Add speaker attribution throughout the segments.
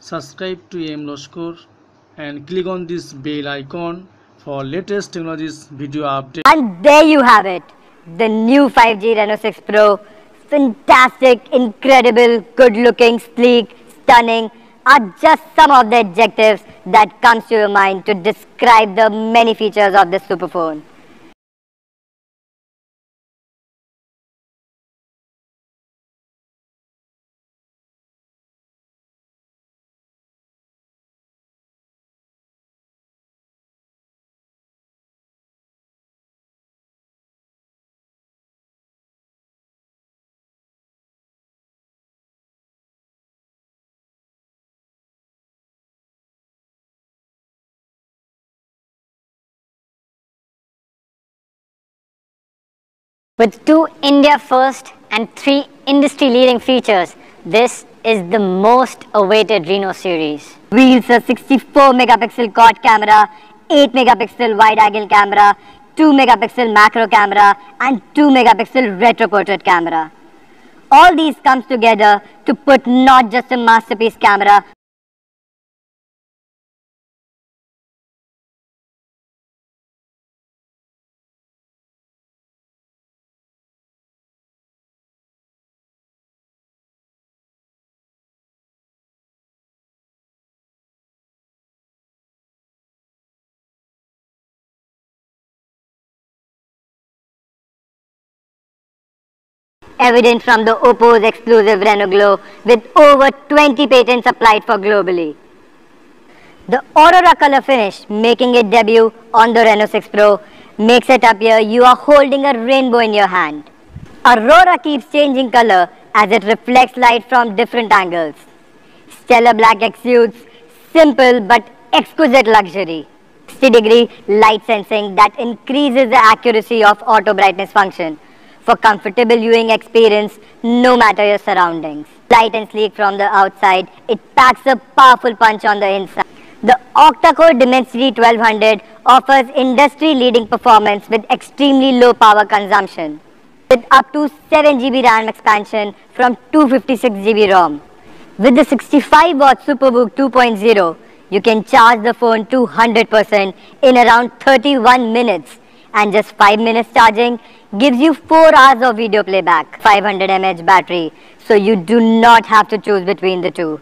Speaker 1: subscribe to M.Laskar and click on this bell icon for latest technologies video updates.
Speaker 2: And there you have it, the new 5G Reno 6 Pro. Fantastic, incredible, good looking, sleek, stunning are just some of the adjectives that comes to your mind to describe the many features of this superphone. With 2 India first and 3 industry leading features, this is the most awaited Reno series. Wheels a 64 megapixel quad camera, 8 megapixel wide angle camera, 2 megapixel macro camera and 2 megapixel retro portrait camera. All these comes together to put not just a masterpiece camera, evident from the Oppo's exclusive Reno Glow with over 20 patents applied for globally. The Aurora color finish, making it debut on the Reno 6 Pro, makes it appear you are holding a rainbow in your hand. Aurora keeps changing color as it reflects light from different angles. Stellar black exudes simple but exquisite luxury. 60-degree light sensing that increases the accuracy of auto brightness function for comfortable viewing experience no matter your surroundings. Light and sleek from the outside, it packs a powerful punch on the inside. The octa-core Dimensity 1200 offers industry-leading performance with extremely low power consumption, with up to 7 GB RAM expansion from 256 GB ROM. With the 65-watt SuperBook 2.0, you can charge the phone to 100% in around 31 minutes, and just 5 minutes charging gives you 4 hours of video playback. 500 mAh battery, so you do not have to choose between the two.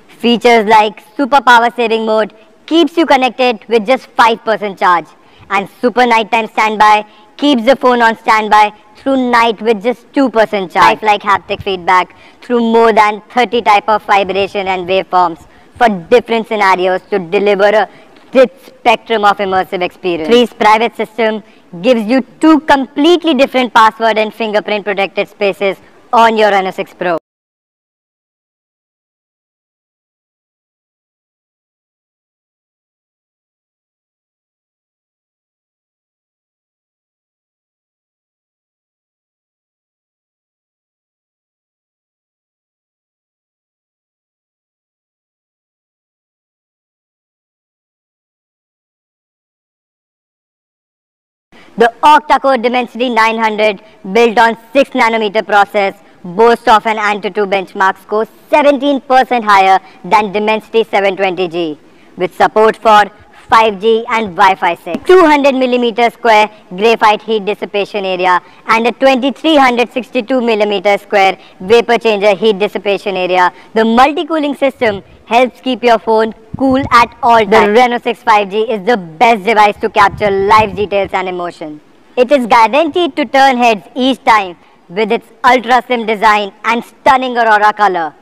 Speaker 2: Features like super power saving mode keeps you connected with just 5% charge, and super nighttime standby keeps the phone on standby through night with just 2% charge. Lifelike haptic feedback through more than 30 type of vibration and waveforms for different scenarios to deliver a rich spectrum of immersive experience. 3's private system gives you 2 completely different password and fingerprint protected spaces on your Reno 6 Pro. The octa-core Dimensity 900, built on 6nm process, boasts of an Antutu benchmark score 17% higher than Dimensity 720G, with support for 5G and Wi-Fi 6. 200mm square graphite heat dissipation area and a 2362mm square vapor changer heat dissipation area. The multi-cooling system helps keep your phone cool at all times. The Reno 6 5G is the best device to capture live details and emotion. It is guaranteed to turn heads each time with its ultra slim design and stunning Aurora color.